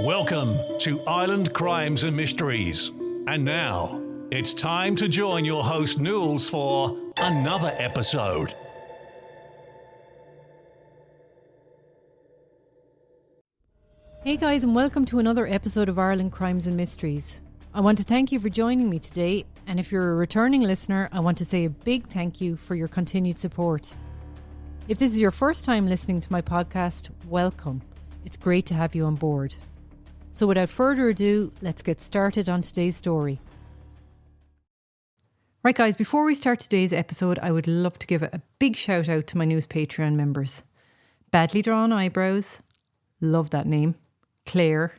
Welcome to Island Crimes and Mysteries. And now, it's time to join your host Nules for another episode. Hey guys, and welcome to another episode of Ireland Crimes and Mysteries. I want to thank you for joining me today, and if you're a returning listener, I want to say a big thank you for your continued support. If this is your first time listening to my podcast, welcome. It's great to have you on board. So without further ado, let's get started on today's story. Right guys, before we start today's episode, I would love to give a big shout out to my newest Patreon members. Badly Drawn Eyebrows, love that name, Claire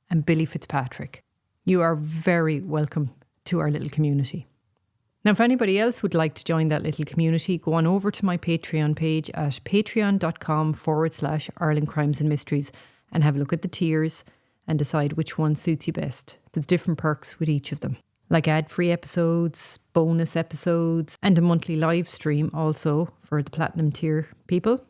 and Billy Fitzpatrick. You are very welcome to our little community. Now, if anybody else would like to join that little community, go on over to my Patreon page at patreon.com/Ireland Crimes and Mysteries and have a look at the tiers and decide which one suits you best. There's different perks with each of them, like ad-free episodes, bonus episodes, and a monthly live stream also for the platinum tier people.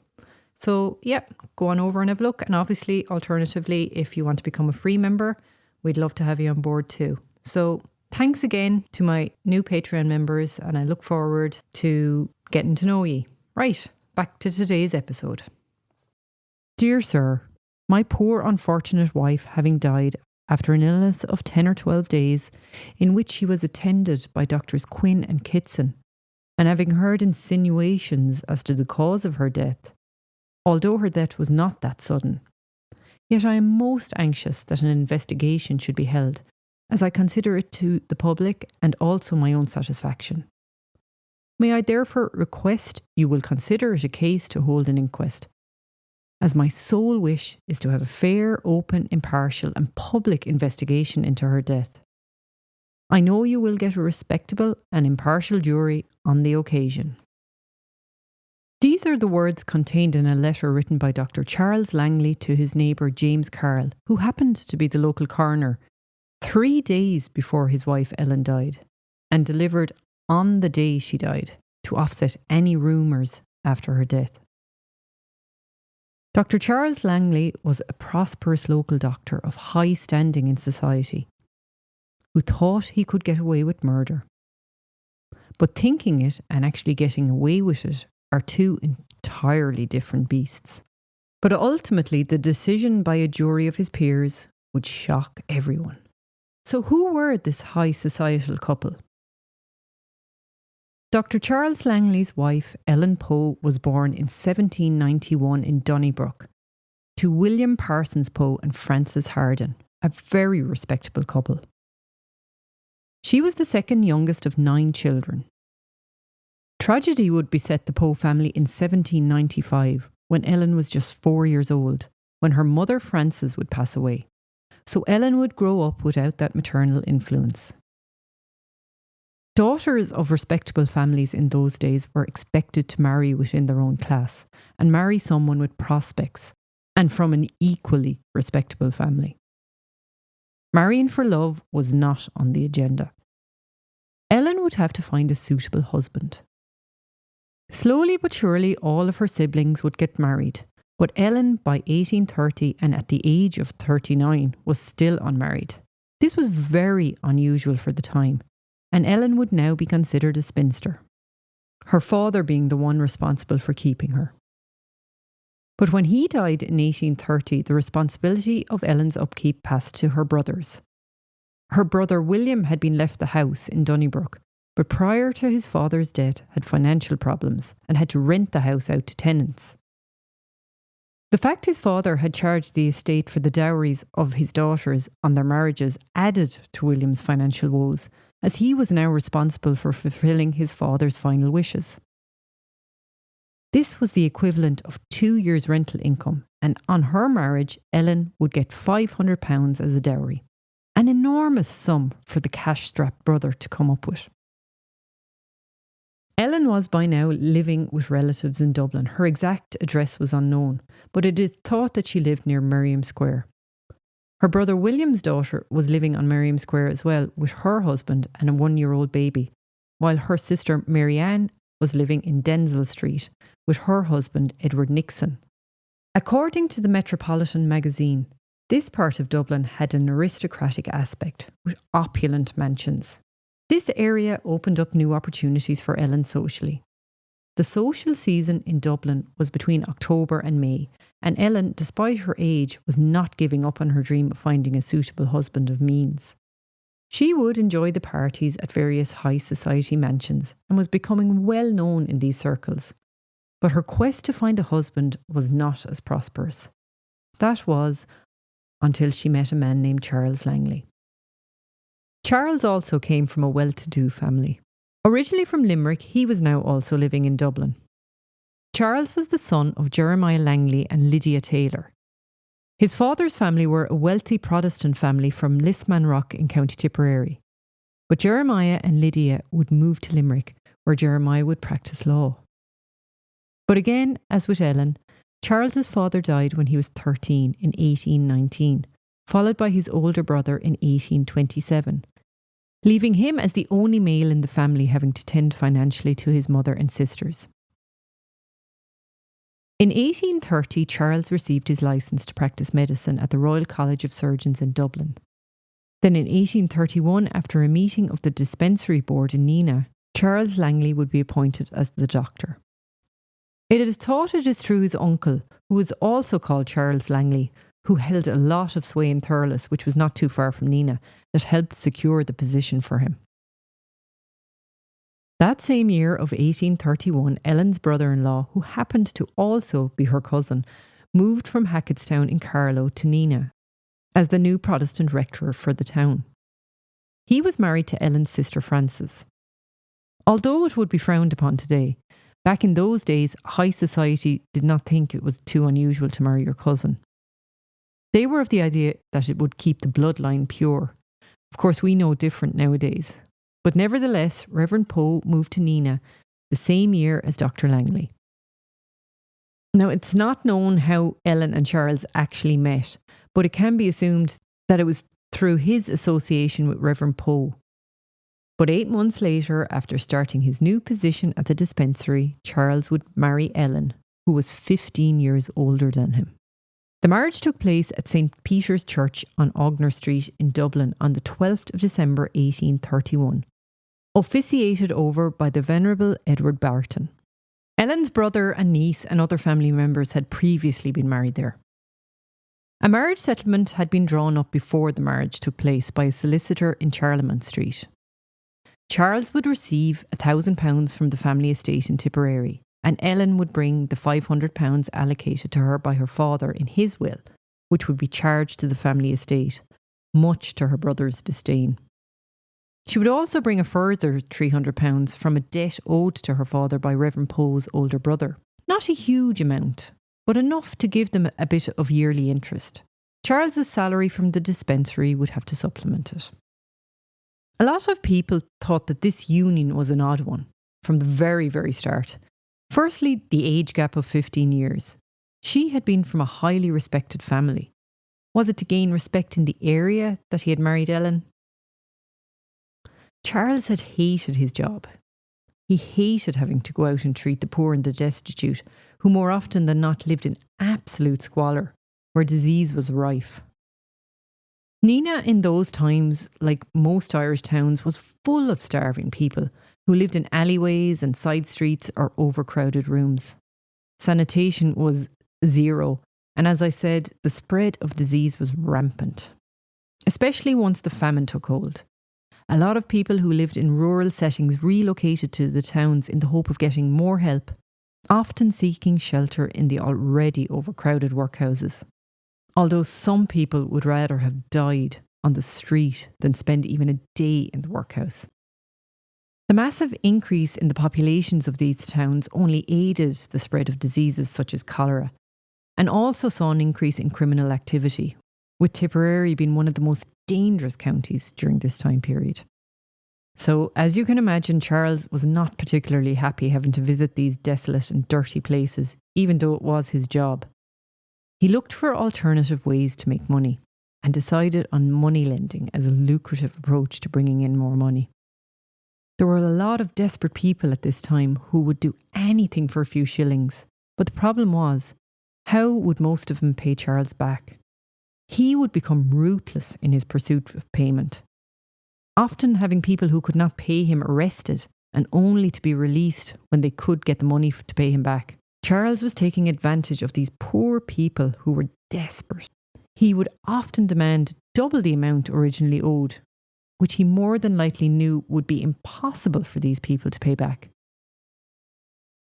So yeah, go on over and have a look. And obviously, alternatively, if you want to become a free member, we'd love to have you on board too. So thanks again to my new Patreon members, and I look forward to getting to know ye. Right, back to today's episode. Dear Sir, my poor unfortunate wife having died after an illness of 10 or 12 days, in which she was attended by Doctors Quinn and Kitson, and having heard insinuations as to the cause of her death, although her death was not that sudden, yet I am most anxious that an investigation should be held, as I consider it to the public and also my own satisfaction. May I therefore request you will consider it a case to hold an inquest, as my sole wish is to have a fair, open, impartial and public investigation into her death. I know you will get a respectable and impartial jury on the occasion. These are the words contained in a letter written by Dr. Charles Langley to his neighbour James Carroll, who happened to be the local coroner, 3 days before his wife Ellen died, and delivered on the day she died to offset any rumours after her death. Dr. Charles Langley was a prosperous local doctor of high standing in society, who thought he could get away with murder. But thinking it and actually getting away with it are two entirely different beasts. But ultimately, the decision by a jury of his peers would shock everyone. So who were this high societal couple? Dr. Charles Langley's wife, Ellen Poe, was born in 1791 in Donnybrook to William Parsons Poe and Frances Harden, a very respectable couple. She was the second youngest of 9 children. Tragedy would beset the Poe family in 1795, when Ellen was just 4 years old, when her mother Frances would pass away. So Ellen would grow up without that maternal influence. Daughters of respectable families in those days were expected to marry within their own class and marry someone with prospects and from an equally respectable family. Marrying for love was not on the agenda. Ellen would have to find a suitable husband. Slowly but surely, all of her siblings would get married, but Ellen, by 1830 and at the age of 39, was still unmarried. This was very unusual for the time, and Ellen would now be considered a spinster, her father being the one responsible for keeping her. But when he died in 1830, the responsibility of Ellen's upkeep passed to her brothers. Her brother William had been left the house in Donnybrook, but prior to his father's death had financial problems and had to rent the house out to tenants. The fact his father had charged the estate for the dowries of his daughters on their marriages added to William's financial woes, as he was now responsible for fulfilling his father's final wishes. This was the equivalent of 2 years' rental income, and on her marriage, Ellen would get £500 as a dowry, an enormous sum for the cash-strapped brother to come up with. Ellen was by now living with relatives in Dublin. Her exact address was unknown, but it is thought that she lived near Merriam Square. Her brother William's daughter was living on Merriam Square as well, with her husband and a 1-year-old baby, while her sister Marianne was living in Denzil Street with her husband Edward Nixon. According to the Metropolitan magazine, This part of Dublin had an aristocratic aspect with opulent mansions. This area opened up new opportunities for Ellen socially. The social season in Dublin was between October and May, and Ellen, despite her age, was not giving up on her dream of finding a suitable husband of means. She would enjoy the parties at various high society mansions and was becoming well known in these circles. But her quest to find a husband was not as prosperous. That was until she met a man named Charles Langley. Charles also came from a well-to-do family. Originally from Limerick, he was now also living in Dublin. Charles was the son of Jeremiah Langley and Lydia Taylor. His father's family were a wealthy Protestant family from Lismanrock in County Tipperary. But Jeremiah and Lydia would move to Limerick, where Jeremiah would practice law. But again, as with Ellen, Charles's father died when he was 13 in 1819, followed by his older brother in 1827, leaving him as the only male in the family having to tend financially to his mother and sisters. In 1830, Charles received his licence to practice medicine at the Royal College of Surgeons in Dublin. Then in 1831, after a meeting of the dispensary board in Neenah, Charles Langley would be appointed as the doctor. It is thought it is through his uncle, who was also called Charles Langley, who held a lot of sway in Thurles, which was not too far from Neenah, that helped secure the position for him. That same year of 1831, Ellen's brother-in-law, who happened to also be her cousin, moved from Hackettstown in Carlow to Neenah as the new Protestant rector for the town. He was married to Ellen's sister Frances. Although it would be frowned upon today, back in those days, high society did not think it was too unusual to marry your cousin. They were of the idea that it would keep the bloodline pure. Of course, we know different nowadays. But nevertheless, Reverend Poe moved to Neenah the same year as Dr. Langley. Now, it's not known how Ellen and Charles actually met, but it can be assumed that it was through his association with Reverend Poe. But 8 months later, after starting his new position at the dispensary, Charles would marry Ellen, who was 15 years older than him. The marriage took place at St. Peter's Church on Ogner Street in Dublin on the 12th of December 1831, officiated over by the Venerable Edward Barton. Ellen's brother and niece and other family members had previously been married there. A marriage settlement had been drawn up before the marriage took place by a solicitor in Charlemont Street. Charles would receive £1,000 from the family estate in Tipperary, and Ellen would bring the £500 allocated to her by her father in his will, which would be charged to the family estate, much to her brother's disdain. She would also bring a further £300 from a debt owed to her father by Reverend Poe's older brother. Not a huge amount, but enough to give them a bit of yearly interest. Charles's salary from the dispensary would have to supplement it. A lot of people thought that this union was an odd one, from the very, very start. Firstly, the age gap of 15 years. She had been from a highly respected family. Was it to gain respect in the area that he had married Ellen? Charles had hated his job. He hated having to go out and treat the poor and the destitute, who more often than not lived in absolute squalor, where disease was rife. Neenah in those times, like most Irish towns, was full of starving people who lived in alleyways and side streets or overcrowded rooms. Sanitation was zero, and as I said, the spread of disease was rampant, especially once the famine took hold. A lot of people who lived in rural settings relocated to the towns in the hope of getting more help, often seeking shelter in the already overcrowded workhouses. Although some people would rather have died on the street than spend even a day in the workhouse. The massive increase in the populations of these towns only aided the spread of diseases such as cholera, and also saw an increase in criminal activity, with Tipperary being one of the most dangerous counties during this time period. So, as you can imagine, Charles was not particularly happy having to visit these desolate and dirty places, even though it was his job. He looked for alternative ways to make money, and decided on money lending as a lucrative approach to bringing in more money. There were a lot of desperate people at this time who would do anything for a few shillings, but the problem was, how would most of them pay Charles back? He would become ruthless in his pursuit of payment, often having people who could not pay him arrested and only to be released when they could get the money to pay him back. Charles was taking advantage of these poor people who were desperate. He would often demand double the amount originally owed, which he more than likely knew would be impossible for these people to pay back.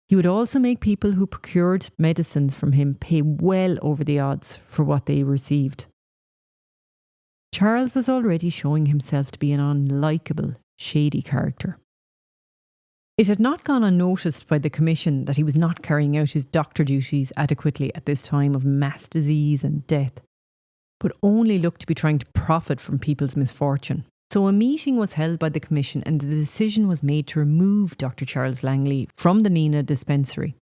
He would also make people who procured medicines from him pay well over the odds for what they received. Charles was already showing himself to be an unlikable, shady character. It had not gone unnoticed by the Commission that he was not carrying out his doctor duties adequately at this time of mass disease and death, but only looked to be trying to profit from people's misfortune. So a meeting was held by the Commission and the decision was made to remove Dr. Charles Langley from the Nina dispensary.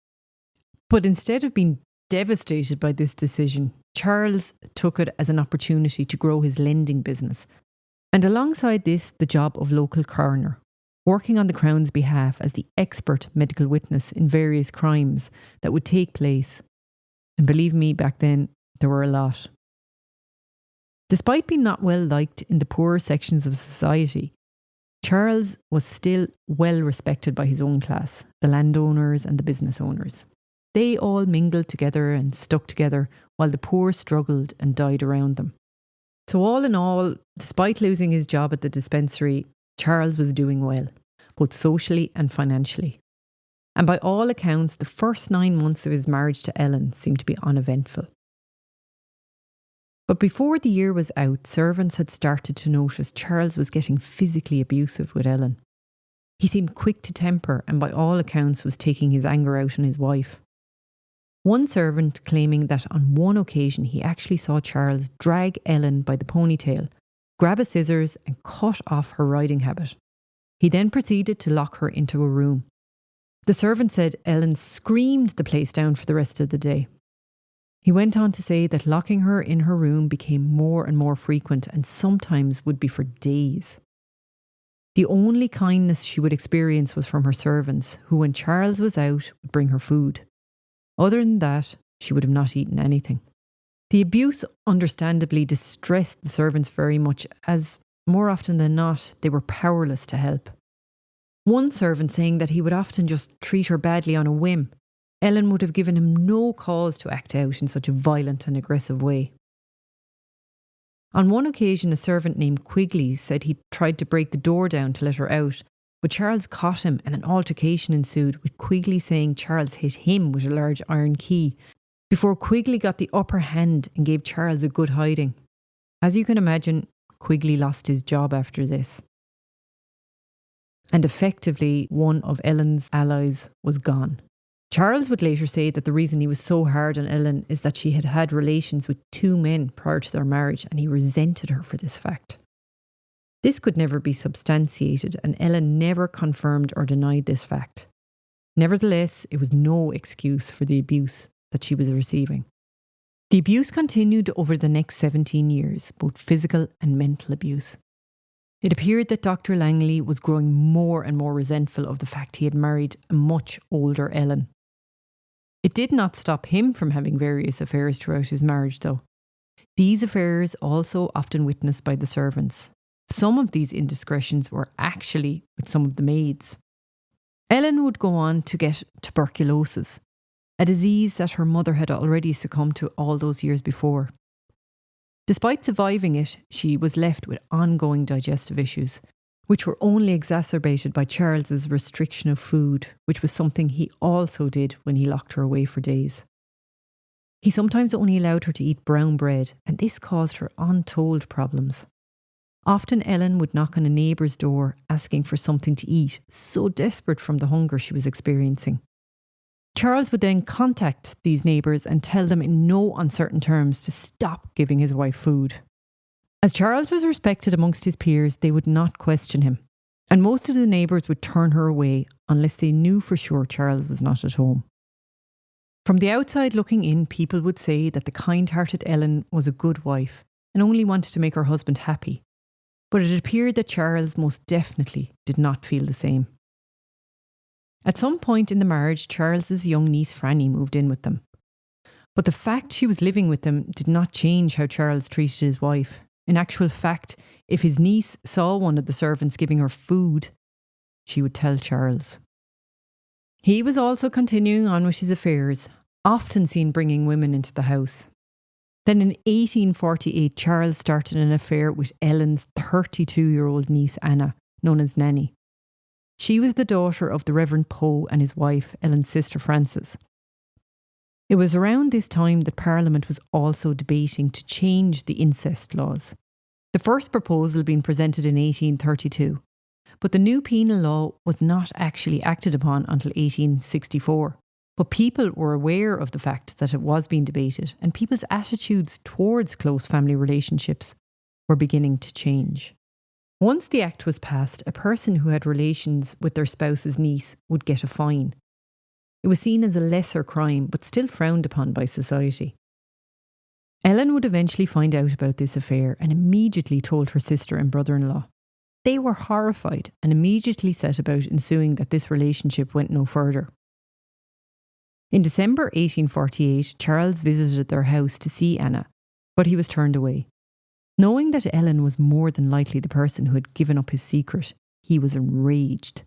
But instead of being devastated by this decision, Charles took it as an opportunity to grow his lending business, and alongside this, the job of local coroner, working on the Crown's behalf as the expert medical witness in various crimes that would take place. And believe me, back then, there were a lot. Despite being not well liked in the poorer sections of society, Charles was still well respected by his own class, the landowners and the business owners. They all mingled together and stuck together while the poor struggled and died around them. So all in all, despite losing his job at the dispensary, Charles was doing well, both socially and financially. And by all accounts, the first 9 months of his marriage to Ellen seemed to be uneventful. But before the year was out, servants had started to notice Charles was getting physically abusive with Ellen. He seemed quick to temper and by all accounts was taking his anger out on his wife. One servant claiming that on one occasion he actually saw Charles drag Ellen by the ponytail, grab a scissors and cut off her riding habit. He then proceeded to lock her into a room. The servant said Ellen screamed the place down for the rest of the day. He went on to say that locking her in her room became more and more frequent and sometimes would be for days. The only kindness she would experience was from her servants, who when Charles was out would bring her food. Other than that, she would have not eaten anything. The abuse understandably distressed the servants very much, as more often than not, they were powerless to help. One servant saying that he would often just treat her badly on a whim. Ellen would have given him no cause to act out in such a violent and aggressive way. On one occasion, a servant named Quigley said he tried to break the door down to let her out, but Charles caught him and an altercation ensued, with Quigley saying Charles hit him with a large iron key before Quigley got the upper hand and gave Charles a good hiding. As you can imagine, Quigley lost his job after this. And effectively, one of Ellen's allies was gone. Charles would later say that the reason he was so hard on Ellen is that she had had relations with 2 men prior to their marriage and he resented her for this fact. This could never be substantiated and Ellen never confirmed or denied this fact. Nevertheless, it was no excuse for the abuse that she was receiving. The abuse continued over the next 17 years, both physical and mental abuse. It appeared that Dr. Langley was growing more and more resentful of the fact he had married a much older Ellen. It did not stop him from having various affairs throughout his marriage, though. These affairs also often witnessed by the servants. Some of these indiscretions were actually with some of the maids. Ellen would go on to get tuberculosis, a disease that her mother had already succumbed to all those years before. Despite surviving it, she was left with ongoing digestive issues, which were only exacerbated by Charles's restriction of food, which was something he also did when he locked her away for days. He sometimes only allowed her to eat brown bread, and this caused her untold problems. Often Ellen would knock on a neighbour's door asking for something to eat, so desperate from the hunger she was experiencing. Charles would then contact these neighbours and tell them in no uncertain terms to stop giving his wife food. As Charles was respected amongst his peers, they would not question him, and most of the neighbours would turn her away unless they knew for sure Charles was not at home. From the outside looking in, people would say that the kind-hearted Ellen was a good wife and only wanted to make her husband happy, but it appeared that Charles most definitely did not feel the same. At some point in the marriage, Charles's young niece Franny moved in with them. But the fact she was living with them did not change how Charles treated his wife. In actual fact, if his niece saw one of the servants giving her food, she would tell Charles. He was also continuing on with his affairs, often seen bringing women into the house. Then in 1848, Charles started an affair with Ellen's 32-year-old niece Anna, known as Nanny. She was the daughter of the Reverend Poe and his wife, Ellen's sister Frances. It was around this time that Parliament was also debating to change the incest laws. The first proposal being presented in 1832, but the new penal law was not actually acted upon until 1864. But people were aware of the fact that it was being debated, and people's attitudes towards close family relationships were beginning to change. Once the act was passed, a person who had relations with their spouse's niece would get a fine. It was seen as a lesser crime, but still frowned upon by society. Ellen would eventually find out about this affair and immediately told her sister and brother-in-law. They were horrified and immediately set about ensuring that this relationship went no further. In December 1848, Charles visited their house to see Anna, but he was turned away. Knowing that Ellen was more than likely the person who had given up his secret, he was enraged.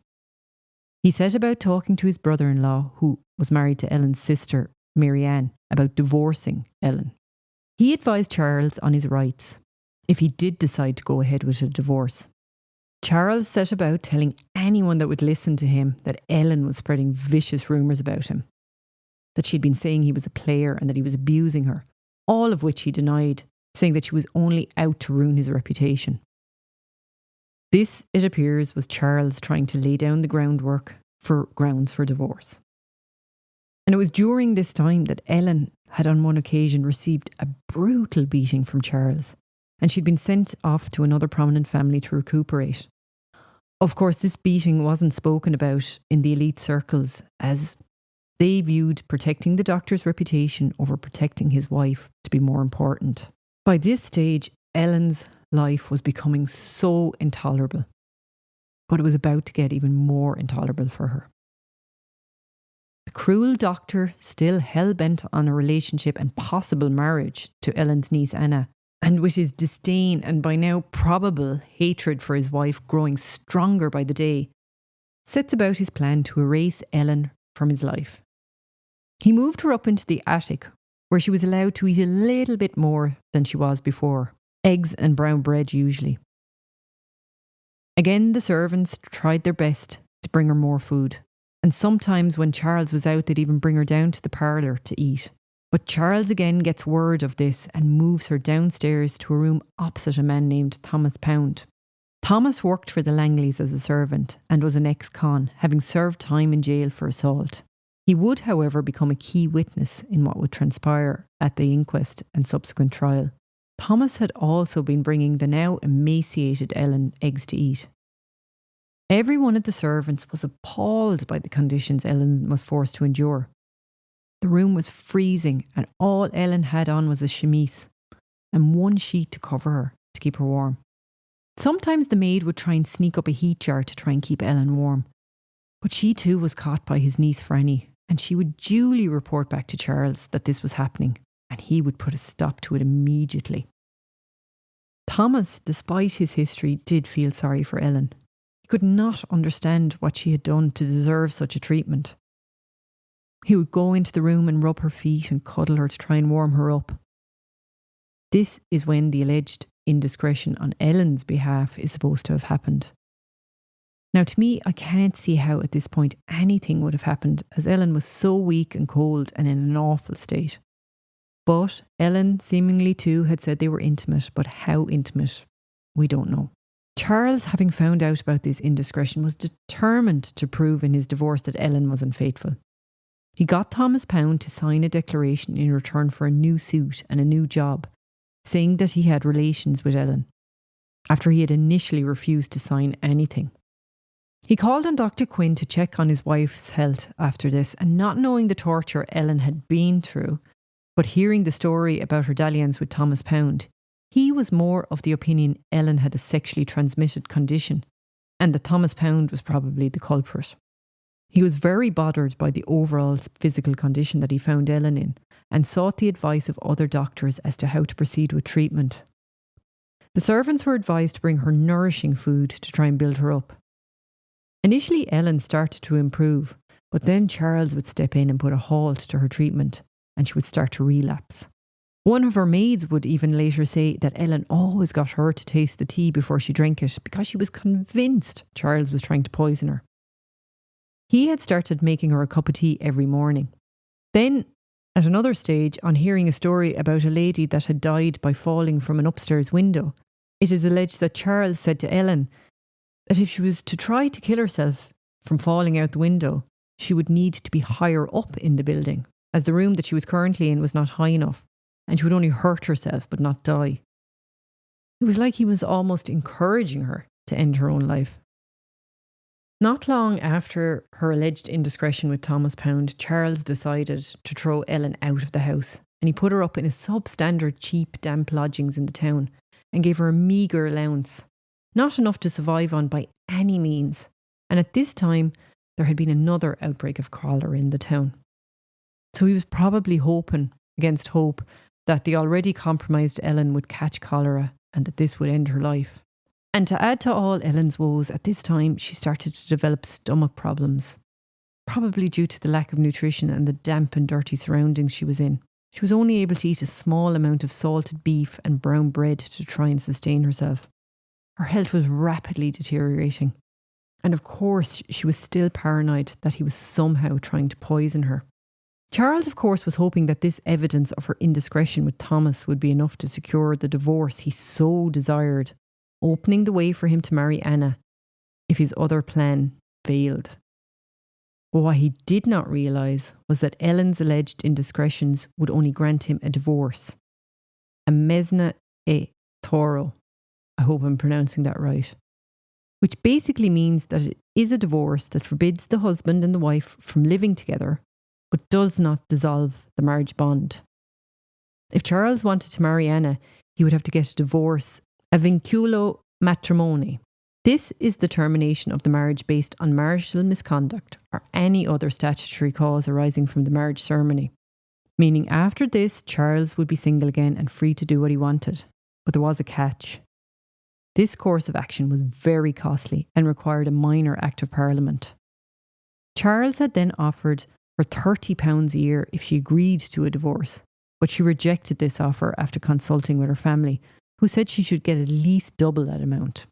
He set about talking to his brother-in-law, who was married to Ellen's sister, Mary Ann, about divorcing Ellen. He advised Charles on his rights, if he did decide to go ahead with a divorce. Charles set about telling anyone that would listen to him that Ellen was spreading vicious rumours about him, that she'd been saying he was a player and that he was abusing her, all of which he denied, saying that she was only out to ruin his reputation. This, it appears, was Charles trying to lay down the groundwork for grounds for divorce. And it was during this time that Ellen had on one occasion received a brutal beating from Charles, and she'd been sent off to another prominent family to recuperate. Of course, this beating wasn't spoken about in the elite circles, as they viewed protecting the doctor's reputation over protecting his wife to be more important. By this stage, Ellen's life was becoming so intolerable, but it was about to get even more intolerable for her. The cruel doctor, still hell-bent on a relationship and possible marriage to Ellen's niece Anna, and with his disdain and by now probable hatred for his wife growing stronger by the day, sets about his plan to erase Ellen from his life. He moved her up into the attic, where she was allowed to eat a little bit more than she was before. Eggs and brown bread usually. Again, the servants tried their best to bring her more food. And sometimes when Charles was out, they'd even bring her down to the parlour to eat. But Charles again gets word of this and moves her downstairs to a room opposite a man named Thomas Pound. Thomas worked for the Langleys as a servant and was an ex-con, having served time in jail for assault. He would, however, become a key witness in what would transpire at the inquest and subsequent trial. Thomas had also been bringing the now emaciated Ellen eggs to eat. Every one of the servants was appalled by the conditions Ellen was forced to endure. The room was freezing and all Ellen had on was a chemise and one sheet to cover her to keep her warm. Sometimes the maid would try and sneak up a heat jar to try and keep Ellen warm, but she too was caught by his niece Franny, and she would duly report back to Charles that this was happening, and he would put a stop to it immediately. Thomas, despite his history, did feel sorry for Ellen. He could not understand what she had done to deserve such a treatment. He would go into the room and rub her feet and cuddle her to try and warm her up. This is when the alleged indiscretion on Ellen's behalf is supposed to have happened. Now, to me, I can't see how at this point anything would have happened, as Ellen was so weak and cold and in an awful state. But Ellen, seemingly too, had said they were intimate, but how intimate, we don't know. Charles, having found out about this indiscretion, was determined to prove in his divorce that Ellen was unfaithful. He got Thomas Pound to sign a declaration in return for a new suit and a new job, saying that he had relations with Ellen, after he had initially refused to sign anything. He called on Dr. Quinn to check on his wife's health after this, and not knowing the torture Ellen had been through, but hearing the story about her dalliance with Thomas Pound, he was more of the opinion Ellen had a sexually transmitted condition, and that Thomas Pound was probably the culprit. He was very bothered by the overall physical condition that he found Ellen in and sought the advice of other doctors as to how to proceed with treatment. The servants were advised to bring her nourishing food to try and build her up. Initially, Ellen started to improve, but then Charles would step in and put a halt to her treatment and she would start to relapse. One of her maids would even later say that Ellen always got her to taste the tea before she drank it because she was convinced Charles was trying to poison her. He had started making her a cup of tea every morning. Then, at another stage, on hearing a story about a lady that had died by falling from an upstairs window, it is alleged that Charles said to Ellen that if she was to try to kill herself from falling out the window, she would need to be higher up in the building, as the room that she was currently in was not high enough, and she would only hurt herself but not die. It was like he was almost encouraging her to end her own life. Not long after her alleged indiscretion with Thomas Pound, Charles decided to throw Ellen out of the house, and he put her up in a substandard cheap damp lodgings in the town and gave her a meagre allowance, not enough to survive on by any means. And at this time, there had been another outbreak of cholera in the town. So he was probably hoping, against hope, that the already compromised Ellen would catch cholera and that this would end her life. And to add to all Ellen's woes, at this time she started to develop stomach problems, probably due to the lack of nutrition and the damp and dirty surroundings she was in. She was only able to eat a small amount of salted beef and brown bread to try and sustain herself. Her health was rapidly deteriorating. And of course, she was still paranoid that he was somehow trying to poison her. Charles, of course, was hoping that this evidence of her indiscretion with Thomas would be enough to secure the divorce he so desired, opening the way for him to marry Anna if his other plan failed. But what he did not realise was that Ellen's alleged indiscretions would only grant him a divorce. A mesna e toro. I hope I'm pronouncing that right. Which basically means that it is a divorce that forbids the husband and the wife from living together, but does not dissolve the marriage bond. If Charles wanted to marry Anna, he would have to get a divorce, a vinculo matrimony. This is the termination of the marriage based on marital misconduct or any other statutory cause arising from the marriage ceremony. Meaning after this, Charles would be single again and free to do what he wanted. But there was a catch. This course of action was very costly and required a minor Act of Parliament. Charles had then offered her £30 a year if she agreed to a divorce, but she rejected this offer after consulting with her family, who said she should get at least double that amount.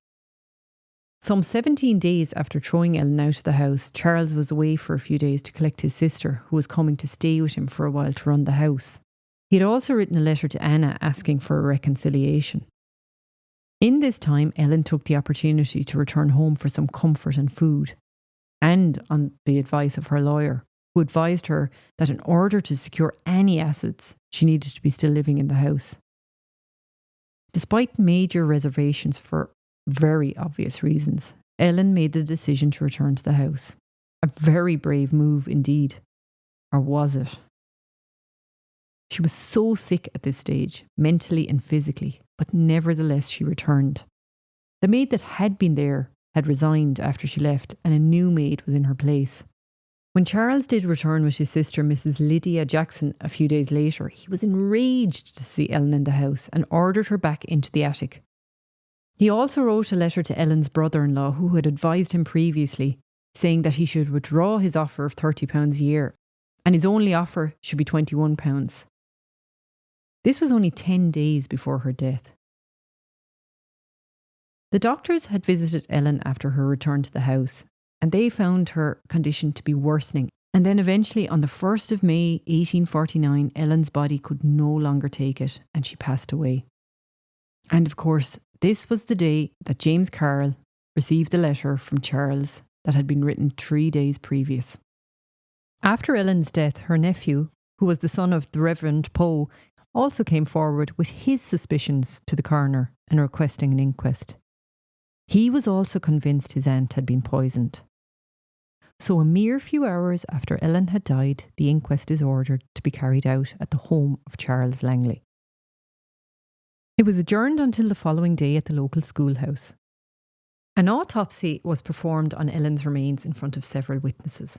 Some 17 days after throwing Ellen out of the house, Charles was away for a few days to collect his sister, who was coming to stay with him for a while to run the house. He had also written a letter to Anna asking for a reconciliation. In this time, Ellen took the opportunity to return home for some comfort and food, and on the advice of her lawyer, who advised her that in order to secure any assets, she needed to be still living in the house. Despite major reservations for very obvious reasons, Ellen made the decision to return to the house. A very brave move indeed. Or was it? She was so sick at this stage, mentally and physically, but nevertheless she returned. The maid that had been there had resigned after she left, and a new maid was in her place. When Charles did return with his sister, Mrs. Lydia Jackson, a few days later, he was enraged to see Ellen in the house and ordered her back into the attic. He also wrote a letter to Ellen's brother-in-law, who had advised him previously, saying that he should withdraw his offer of £30 a year, and his only offer should be £21. This was only 10 days before her death. The doctors had visited Ellen after her return to the house, and they found her condition to be worsening. And then eventually, on the 1st of May 1849, Ellen's body could no longer take it, and she passed away. And of course, this was the day that James Carroll received the letter from Charles that had been written 3 days previous. After Ellen's death, her nephew, who was the son of the Reverend Poe, also came forward with his suspicions to the coroner and requesting an inquest. He was also convinced his aunt had been poisoned. So a mere few hours after Ellen had died, the inquest is ordered to be carried out at the home of Charles Langley. It was adjourned until the following day at the local schoolhouse. An autopsy was performed on Ellen's remains in front of several witnesses.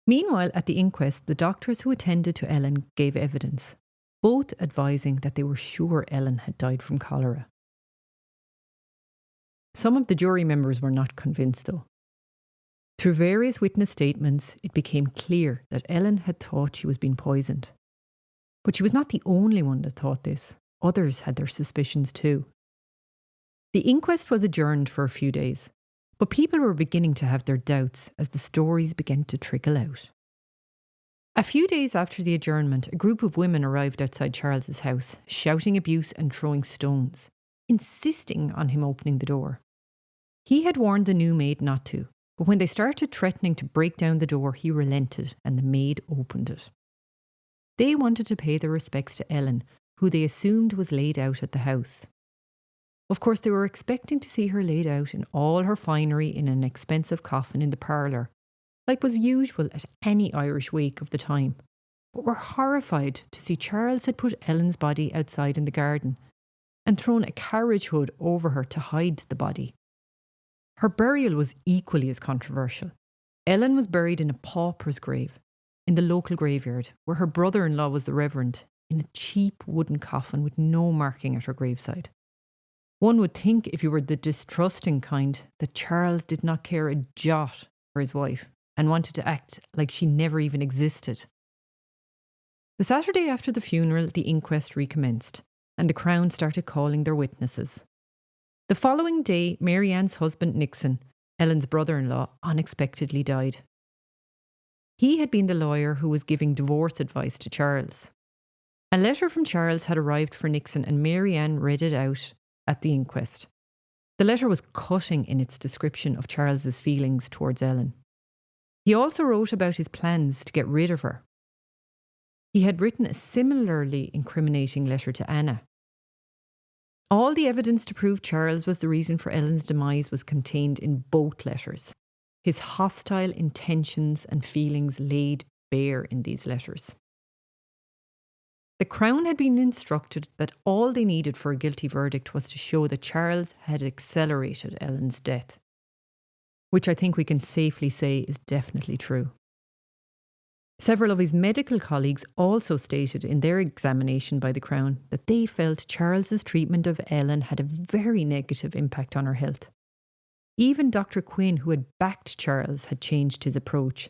Meanwhile, at the inquest, the doctors who attended to Ellen gave evidence, both advising that they were sure Ellen had died from cholera. Some of the jury members were not convinced, though. Through various witness statements, it became clear that Ellen had thought she was being poisoned. But she was not the only one that thought this. Others had their suspicions too. The inquest was adjourned for a few days, but people were beginning to have their doubts as the stories began to trickle out. A few days after the adjournment, a group of women arrived outside Charles's house, shouting abuse and throwing stones, insisting on him opening the door. He had warned the new maid not to, but when they started threatening to break down the door, he relented and the maid opened it. They wanted to pay their respects to Ellen, who they assumed was laid out at the house. Of course, they were expecting to see her laid out in all her finery in an expensive coffin in the parlour, like was usual at any Irish wake of the time, but were horrified to see Charles had put Ellen's body outside in the garden and thrown a carriage hood over her to hide the body. Her burial was equally as controversial. Ellen was buried in a pauper's grave in the local graveyard, where her brother-in-law was the reverend, in a cheap wooden coffin with no marking at her graveside. One would think, if you were the distrusting kind, that Charles did not care a jot for his wife and wanted to act like she never even existed. The Saturday after the funeral, the inquest recommenced, and the Crown started calling their witnesses. The following day, Mary Ann's husband Nixon, Ellen's brother-in-law, unexpectedly died. He had been the lawyer who was giving divorce advice to Charles. A letter from Charles had arrived for Nixon, and Mary Ann read it out at the inquest. The letter was cutting in its description of Charles's feelings towards Ellen. He also wrote about his plans to get rid of her. He had written a similarly incriminating letter to Anna. All the evidence to prove Charles was the reason for Ellen's demise was contained in both letters. His hostile intentions and feelings laid bare in these letters. The Crown had been instructed that all they needed for a guilty verdict was to show that Charles had accelerated Ellen's death, which I think we can safely say is definitely true. Several of his medical colleagues also stated in their examination by the Crown that they felt Charles's treatment of Ellen had a very negative impact on her health. Even Dr. Quinn, who had backed Charles, had changed his approach,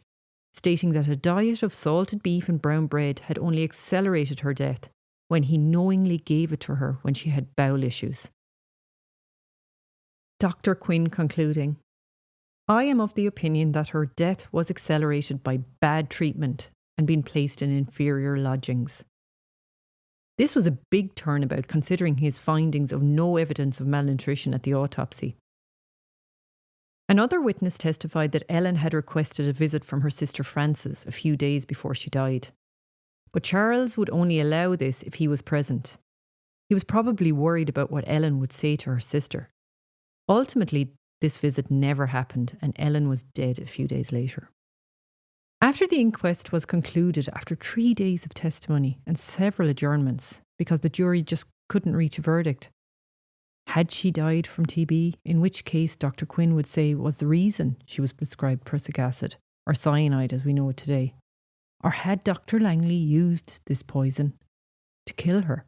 stating that a diet of salted beef and brown bread had only accelerated her death when he knowingly gave it to her when she had bowel issues. Dr. Quinn concluding, "I am of the opinion that her death was accelerated by bad treatment and being placed in inferior lodgings." This was a big turnabout considering his findings of no evidence of malnutrition at the autopsy. Another witness testified that Ellen had requested a visit from her sister Frances a few days before she died. But Charles would only allow this if he was present. He was probably worried about what Ellen would say to her sister. Ultimately, this visit never happened and Ellen was dead a few days later. After the inquest was concluded, after 3 days of testimony and several adjournments, because the jury just couldn't reach a verdict, had she died from TB, in which case Dr. Quinn would say was the reason she was prescribed prussic acid, or cyanide as we know it today? Or had Dr. Langley used this poison to kill her?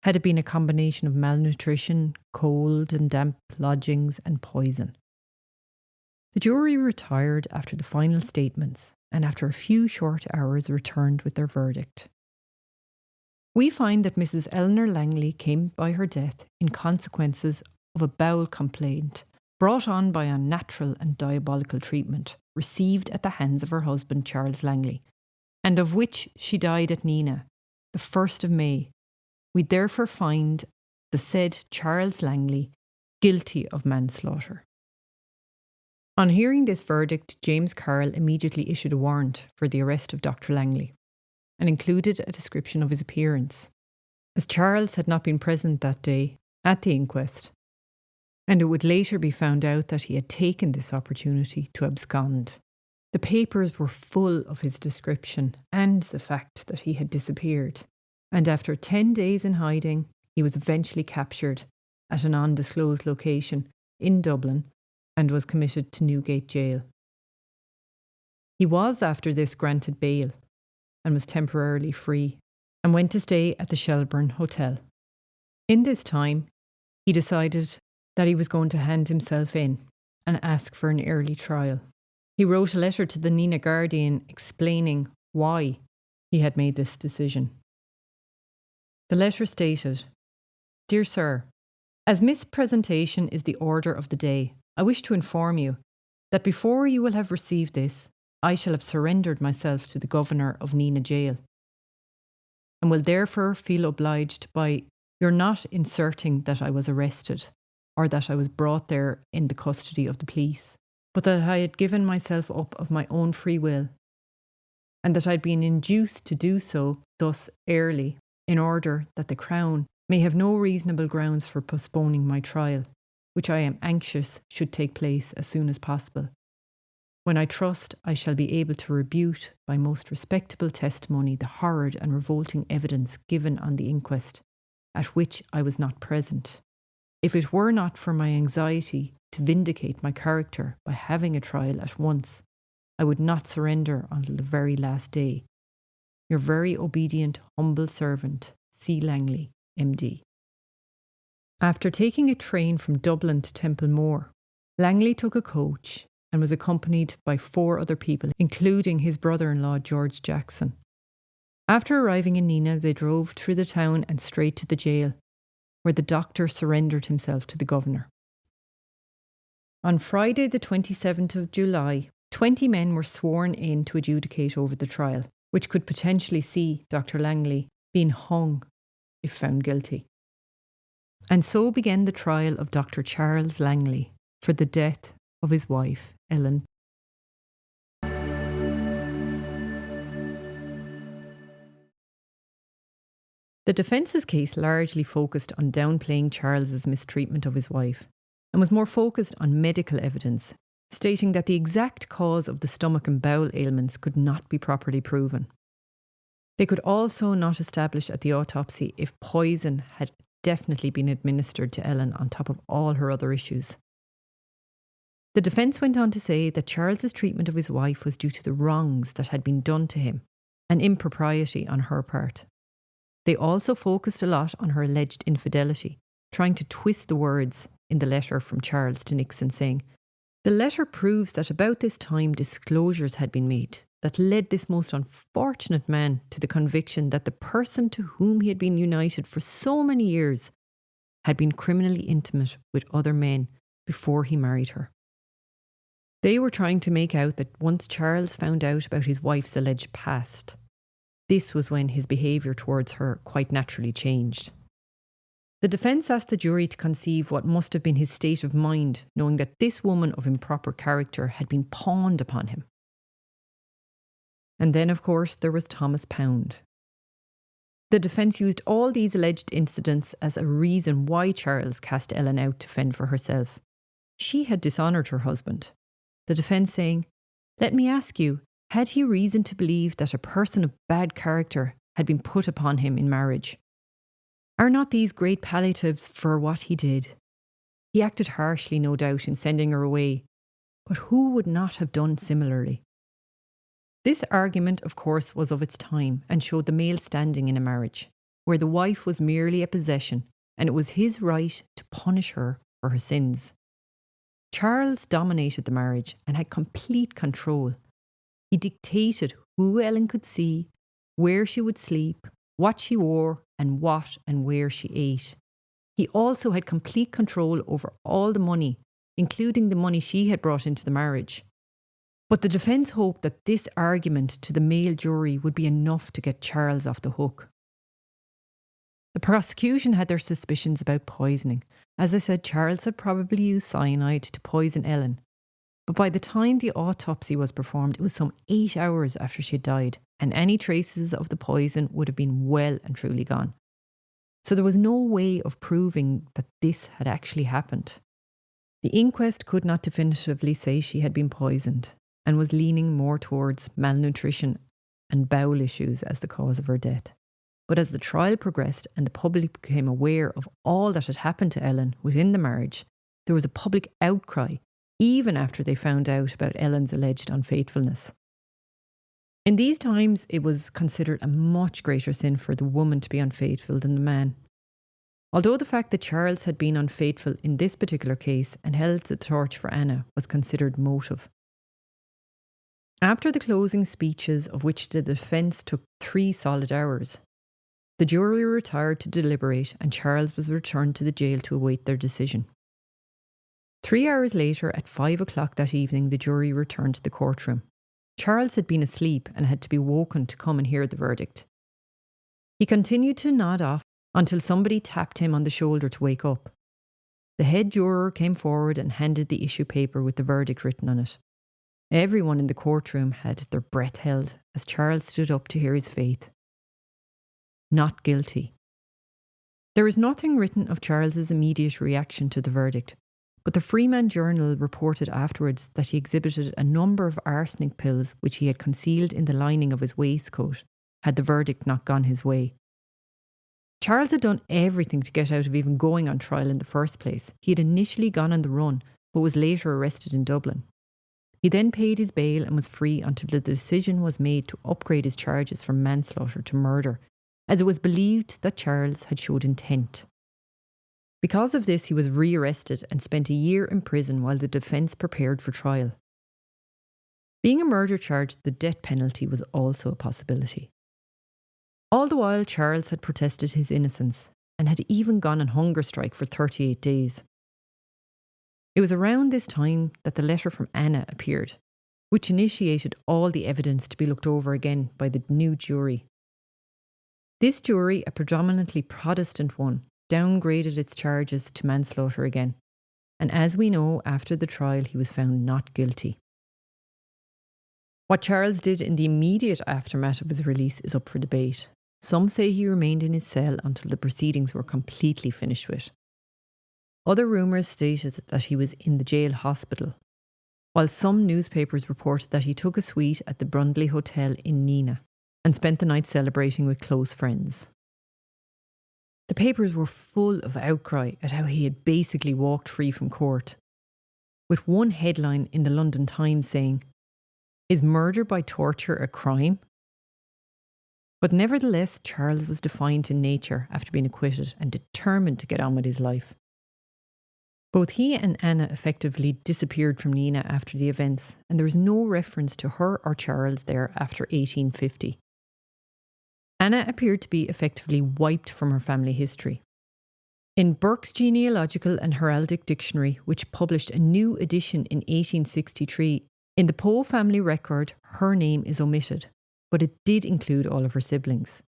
Had it been a combination of malnutrition, cold and damp lodgings, and poison? The jury retired after the final statements, and after a few short hours returned with their verdict. We find that Mrs. Eleanor Langley came by her death in consequences of a bowel complaint brought on by unnatural and diabolical treatment received at the hands of her husband Charles Langley, and of which she died at Nina, the 1st of May. We therefore find the said Charles Langley guilty of manslaughter. On hearing this verdict, James Carroll immediately issued a warrant for the arrest of Dr. Langley and included a description of his appearance, as Charles had not been present that day at the inquest, and it would later be found out that he had taken this opportunity to abscond. The papers were full of his description and the fact that he had disappeared, and after 10 days in hiding, he was eventually captured at an undisclosed location in Dublin and was committed to Newgate Jail. He was after this granted bail and was temporarily free and went to stay at the Shelburne Hotel. In this time, he decided that he was going to hand himself in and ask for an early trial. He wrote a letter to the Nina Guardian explaining why he had made this decision. The letter stated, "Dear Sir, as mispresentation is the order of the day, I wish to inform you that before you will have received this, I shall have surrendered myself to the Governor of Nina Jail, and will therefore feel obliged by your not inserting that I was arrested, or that I was brought there in the custody of the police, but that I had given myself up of my own free will, and that I had been induced to do so thus early, in order that the Crown may have no reasonable grounds for postponing my trial, which I am anxious should take place as soon as possible, when I trust I shall be able to rebute by most respectable testimony the horrid and revolting evidence given on the inquest, at which I was not present. If it were not for my anxiety to vindicate my character by having a trial at once, I would not surrender until the very last day. Your very obedient, humble servant, C. Langley, MD." After taking a train from Dublin to Templemore, Langley took a coach and was accompanied by 4 other people, including his brother-in-law George Jackson. After arriving in Nina, they drove through the town and straight to the jail, where the doctor surrendered himself to the governor. On Friday the 27th of July, 20 men were sworn in to adjudicate over the trial, which could potentially see Dr. Langley being hung if found guilty. And so began the trial of Dr. Charles Langley for the death of his wife, Ellen. The defence's case largely focused on downplaying Charles's mistreatment of his wife and was more focused on medical evidence, stating that the exact cause of the stomach and bowel ailments could not be properly proven. They could also not establish at the autopsy if poison had definitely been administered to Ellen on top of all her other issues. The defence went on to say that Charles's treatment of his wife was due to the wrongs that had been done to him, an impropriety on her part. They also focused a lot on her alleged infidelity, trying to twist the words in the letter from Charles to Nixon, saying, "The letter proves that about this time disclosures had been made that led this most unfortunate man to the conviction that the person to whom he had been united for so many years had been criminally intimate with other men before he married her." They were trying to make out that once Charles found out about his wife's alleged past, this was when his behaviour towards her quite naturally changed. The defence asked the jury to conceive what must have been his state of mind, knowing that this woman of improper character had been pawned upon him. And then, of course, there was Thomas Pound. The defence used all these alleged incidents as a reason why Charles cast Ellen out to fend for herself. She had dishonoured her husband. The defence saying, "Let me ask you, had he reason to believe that a person of bad character had been put upon him in marriage? Are not these great palliatives for what he did? He acted harshly, no doubt, in sending her away, but who would not have done similarly?" This argument, of course, was of its time and showed the male standing in a marriage, where the wife was merely a possession and it was his right to punish her for her sins. Charles dominated the marriage and had complete control. He dictated who Ellen could see, where she would sleep, what she wore, and what and where she ate. He also had complete control over all the money, including the money she had brought into the marriage. But the defence hoped that this argument to the male jury would be enough to get Charles off the hook. The prosecution had their suspicions about poisoning. As I said, Charles had probably used cyanide to poison Ellen. But by the time the autopsy was performed, it was some 8 hours after she had died, and any traces of the poison would have been well and truly gone. So there was no way of proving that this had actually happened. The inquest could not definitively say she had been poisoned, and was leaning more towards malnutrition and bowel issues as the cause of her death. But as the trial progressed and the public became aware of all that had happened to Ellen within the marriage, there was a public outcry, even after they found out about Ellen's alleged unfaithfulness. In these times, it was considered a much greater sin for the woman to be unfaithful than the man. Although the fact that Charles had been unfaithful in this particular case and held the torch for Anna was considered motive. After the closing speeches, of which the defence took 3 solid hours, the jury retired to deliberate and Charles was returned to the jail to await their decision. 3 hours later, at 5 o'clock that evening, the jury returned to the courtroom. Charles had been asleep and had to be woken to come and hear the verdict. He continued to nod off until somebody tapped him on the shoulder to wake up. The head juror came forward and handed the issue paper with the verdict written on it. Everyone in the courtroom had their breath held as Charles stood up to hear his fate. Not guilty. There is nothing written of Charles's immediate reaction to the verdict, but the Freeman Journal reported afterwards that he exhibited a number of arsenic pills which he had concealed in the lining of his waistcoat, had the verdict not gone his way. Charles had done everything to get out of even going on trial in the first place. He had initially gone on the run, but was later arrested in Dublin. He then paid his bail and was free until the decision was made to upgrade his charges from manslaughter to murder, as it was believed that Charles had showed intent. Because of this, he was rearrested and spent a year in prison while the defence prepared for trial. Being a murder charge, the death penalty was also a possibility. All the while, Charles had protested his innocence and had even gone on hunger strike for 38 days. It was around this time that the letter from Anna appeared, which initiated all the evidence to be looked over again by the new jury. This jury, a predominantly Protestant one, downgraded its charges to manslaughter again, and as we know, after the trial he was found not guilty. What Charles did in the immediate aftermath of his release is up for debate. Some say he remained in his cell until the proceedings were completely finished with. Other rumours stated that he was in the jail hospital, while some newspapers reported that he took a suite at the Brundley Hotel in Neenah and spent the night celebrating with close friends. The papers were full of outcry at how he had basically walked free from court, with one headline in the London Times saying, "Is murder by torture a crime?" But nevertheless, Charles was defiant in nature after being acquitted and determined to get on with his life. Both he and Anna effectively disappeared from Neenah after the events, and there is no reference to her or Charles there after 1850. Anna appeared to be effectively wiped from her family history. In Burke's Genealogical and Heraldic Dictionary, which published a new edition in 1863, in the Poe family record, her name is omitted, but it did include all of her siblings.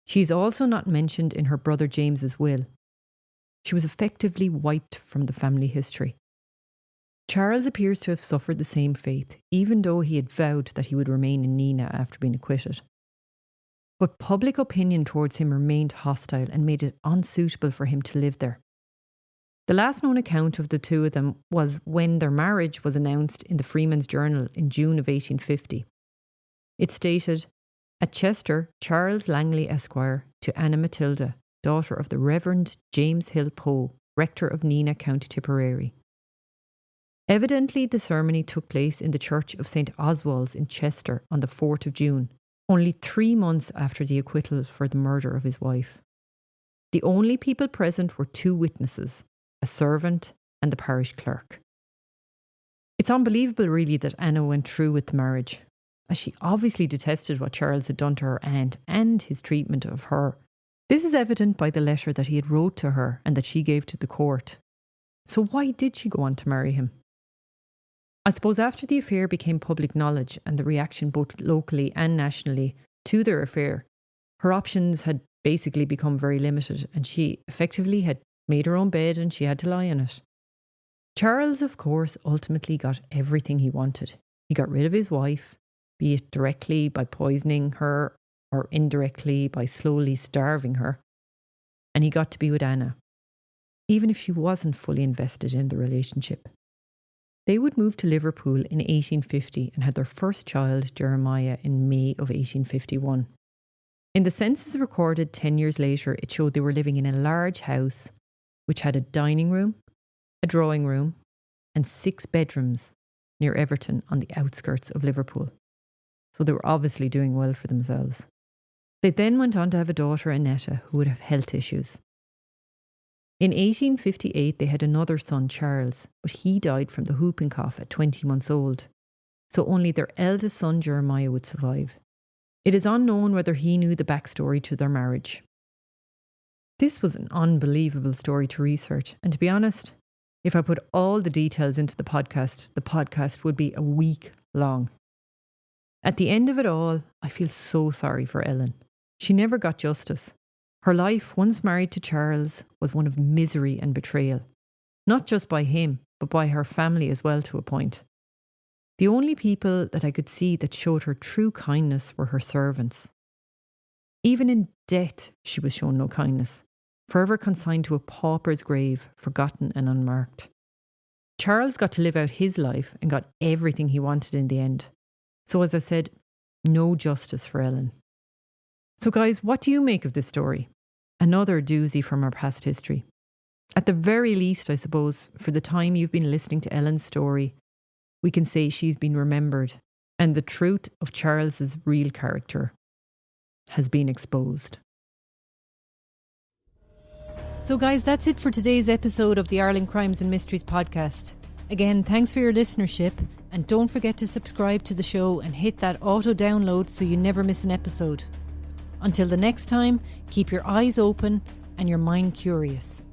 She is also not mentioned in her brother James's will. She was effectively wiped from the family history. Charles appears to have suffered the same fate, even though he had vowed that he would remain in Neenah after being acquitted. But public opinion towards him remained hostile and made it unsuitable for him to live there. The last known account of the two of them was when their marriage was announced in the Freeman's Journal in June of 1850. It stated, "At Chester, Charles Langley Esquire, to Anna Matilda, daughter of the Reverend James Hill Poe, rector of Neenah, County Tipperary." Evidently, the ceremony took place in the Church of St. Oswald's in Chester on the 4th of June, only 3 months after the acquittal for the murder of his wife. The only people present were 2 witnesses, a servant and the parish clerk. It's unbelievable, really, that Anna went through with the marriage, as she obviously detested what Charles had done to her aunt and his treatment of her. This is evident by the letter that he had wrote to her and that she gave to the court. So why did she go on to marry him? I suppose after the affair became public knowledge and the reaction both locally and nationally to their affair, her options had basically become very limited and she effectively had made her own bed and she had to lie on it. Charles, of course, ultimately got everything he wanted. He got rid of his wife, be it directly by poisoning her or indirectly by slowly starving her, and he got to be with Anna, even if she wasn't fully invested in the relationship. They would move to Liverpool in 1850 and had their first child, Jeremiah, in May of 1851. In the census recorded 10 years later, it showed they were living in a large house which had a dining room, a drawing room, and 6 bedrooms near Everton on the outskirts of Liverpool. So they were obviously doing well for themselves. They then went on to have a daughter, Annetta, who would have health issues. In 1858, they had another son, Charles, but he died from the whooping cough at 20 months old. So only their eldest son, Jeremiah, would survive. It is unknown whether he knew the backstory to their marriage. This was an unbelievable story to research, and to be honest, if I put all the details into the podcast would be a week long. At the end of it all, I feel so sorry for Ellen. She never got justice. Her life, once married to Charles, was one of misery and betrayal. Not just by him, but by her family as well to a point. The only people that I could see that showed her true kindness were her servants. Even in death, she was shown no kindness, forever consigned to a pauper's grave, forgotten and unmarked. Charles got to live out his life and got everything he wanted in the end. So as I said, no justice for Ellen. So guys, what do you make of this story? Another doozy from our past history. At the very least, I suppose, for the time you've been listening to Ellen's story, we can say she's been remembered and the truth of Charles's real character has been exposed. So guys, that's it for today's episode of the Ireland Crimes and Mysteries podcast. Again, thanks for your listenership, and don't forget to subscribe to the show and hit that auto download so you never miss an episode. Until the next time, keep your eyes open and your mind curious.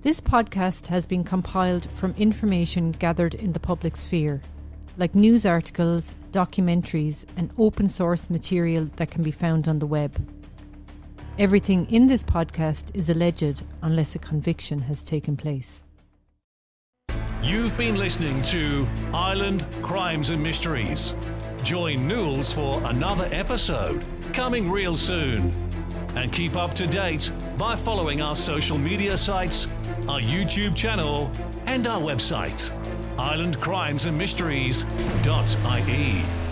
This podcast has been compiled from information gathered in the public sphere, like news articles, documentaries, and open source material that can be found on the web. Everything in this podcast is alleged unless a conviction has taken place. You've been listening to Ireland Crimes and Mysteries. Join Nules for another episode, coming real soon. And keep up to date by following our social media sites, our YouTube channel, and our website, irelandcrimesandmysteries.ie.